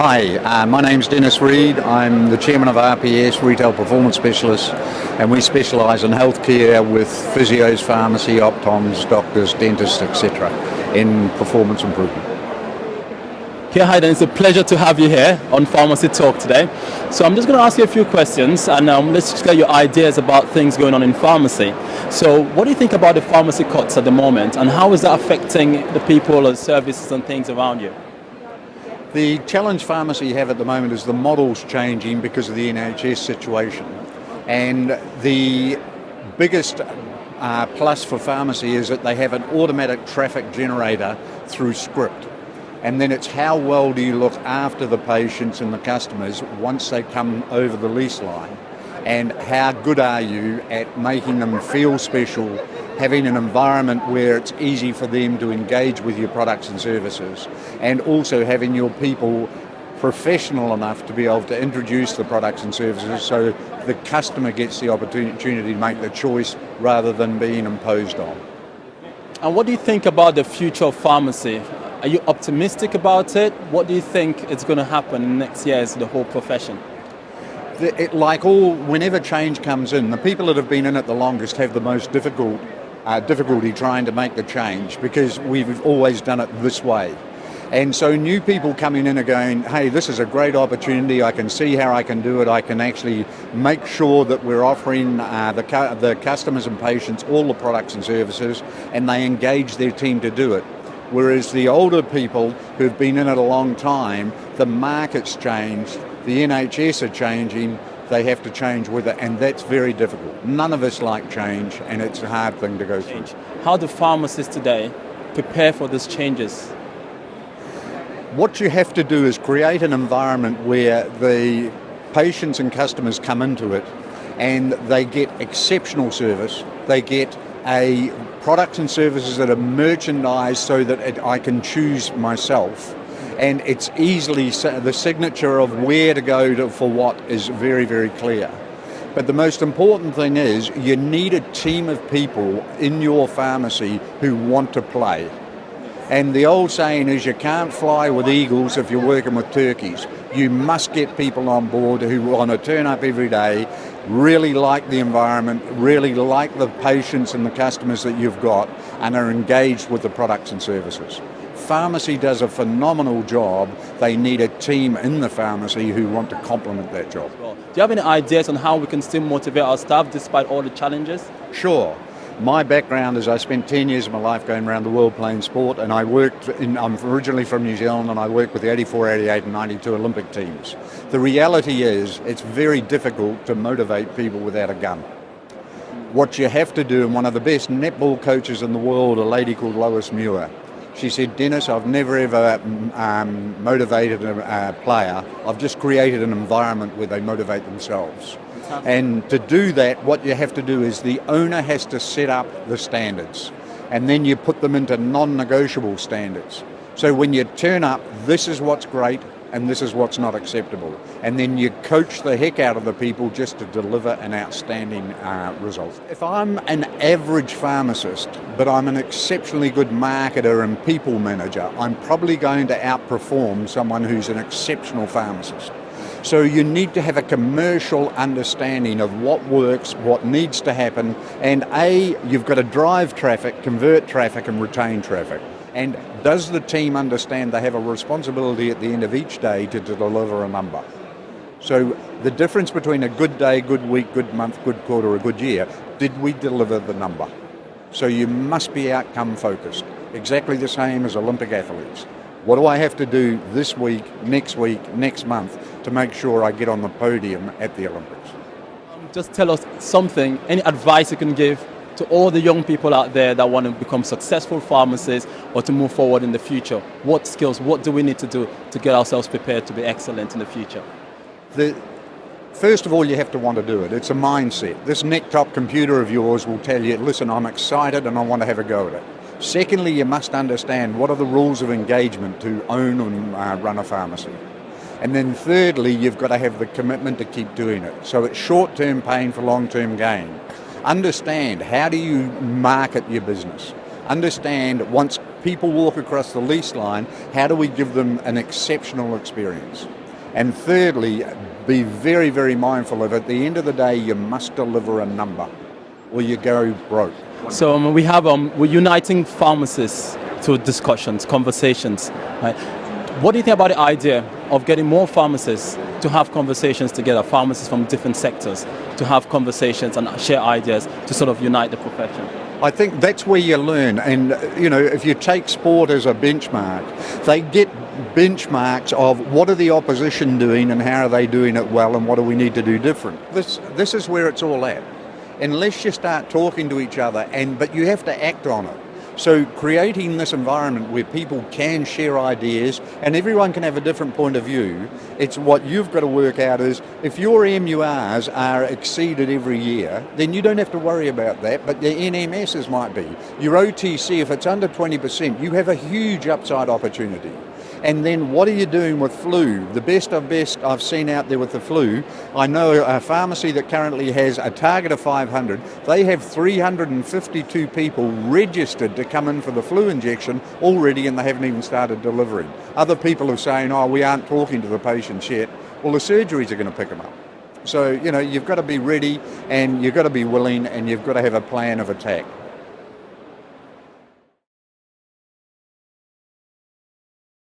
Hi, my name's Dennis Reed. I'm the chairman of RPS, Retail Performance Specialists, and we specialise in healthcare with physios, pharmacy, optoms, doctors, dentists, etc. in performance improvement. Okay, hi then, it's a pleasure to have you here on Pharmacy Talk today. So I'm just going to ask you a few questions and let's just get your ideas about things going on in pharmacy. So what do you think about the pharmacy cuts at the moment and how is that affecting the people and services and things around you? The challenge pharmacy have at the moment is the model's changing because of the NHS situation. And the biggest plus for pharmacy is that they have an automatic traffic generator through script. And then it's how well do you look after the patients and the customers once they come over the lease line, and how good are you at making them feel special, having an environment where it's easy for them to engage with your products and services, and also having your people professional enough to be able to introduce the products and services so the customer gets the opportunity to make the choice rather than being imposed on. And what do you think about the future of pharmacy? Are you optimistic about it? What do you think is going to happen in the next years to the whole profession? Whenever change comes in, the people that have been in it the longest have the most difficulty trying to make the change because we've always done it this way. And so new people coming in are going, hey, this is a great opportunity, I can see how I can do it, I can actually make sure that we're offering the customers and patients all the products and services, and they engage their team to do it. Whereas the older people who've been in it a long time, the market's changed, the NHS are changing, they have to change with it, and that's very difficult. None of us like change, and it's a hard thing to go through. How do pharmacists today prepare for these changes? What you have to do is create an environment where the patients and customers come into it and they get exceptional service, they get products and services that are merchandised so that I can choose myself, and it's easily, the signature of where to go for what is very, very clear. But the most important thing is you need a team of people in your pharmacy who want to play. And the old saying is you can't fly with eagles if you're working with turkeys. You must get people on board who want to turn up every day, really like the environment, really like the patients and the customers that you've got, and are engaged with the products and services. Pharmacy does a phenomenal job. They need a team in the pharmacy who want to complement that job. Do you have any ideas on how we can still motivate our staff despite all the challenges? Sure. My background is I spent 10 years of my life going around the world playing sport, and I'm originally from New Zealand, and I worked with the 84, 88 and 92 Olympic teams. The reality is it's very difficult to motivate people without a gun. What you have to do, and one of the best netball coaches in the world, a lady called Lois Muir, she said, Dennis, I've never ever motivated a player, I've just created an environment where they motivate themselves. And to do that, what you have to do is the owner has to set up the standards, and then you put them into non-negotiable standards. So when you turn up, this is what's great and this is what's not acceptable. And then you coach the heck out of the people just to deliver an outstanding result. If I'm an average pharmacist, but I'm an exceptionally good marketer and people manager, I'm probably going to outperform someone who's an exceptional pharmacist. So you need to have a commercial understanding of what works, what needs to happen, and you've got to drive traffic, convert traffic and retain traffic. And does the team understand they have a responsibility at the end of each day to deliver a number? So the difference between a good day, good week, good month, good quarter, a good year, did we deliver the number? So you must be outcome focused, exactly the same as Olympic athletes. What do I have to do this week, next month to make sure I get on the podium at the Olympics? Just tell us something, any advice you can give to all the young people out there that want to become successful pharmacists or to move forward in the future. What skills, what do we need to do to get ourselves prepared to be excellent in the future? First of all, you have to want to do it. It's a mindset. This neck-top computer of yours will tell you, listen, I'm excited and I want to have a go at it. Secondly, you must understand what are the rules of engagement to own and run a pharmacy. And then thirdly, you've got to have the commitment to keep doing it. So it's short-term pain for long-term gain. Understand, how do you market your business? Understand, once people walk across the lease line, how do we give them an exceptional experience? And thirdly, be very, very mindful of, at the end of the day, you must deliver a number or you go broke. So we're uniting pharmacists to discussions, conversations. Right? What do you think about the idea of getting more pharmacists to have conversations together, pharmacists from different sectors, to have conversations and share ideas to sort of unite the profession? I think that's where you learn. And, if you take sport as a benchmark, they get benchmarks of what are the opposition doing and how are they doing it well and what do we need to do different. This is where it's all at. Unless you start talking to each other, but you have to act on it. So creating this environment where people can share ideas and everyone can have a different point of view, it's what you've got to work out is if your MURs are exceeded every year, then you don't have to worry about that, but the NMSs might be. Your OTC, if it's under 20%, you have a huge upside opportunity. And then what are you doing with flu? The best of best I've seen out there with the flu, I know a pharmacy that currently has a target of 500. They have 352 people registered to come in for the flu injection already, and they haven't even started delivering. Other people are saying, we aren't talking to the patients yet. Well, the surgeries are going to pick them up. So, you've got to be ready and you've got to be willing and you've got to have a plan of attack.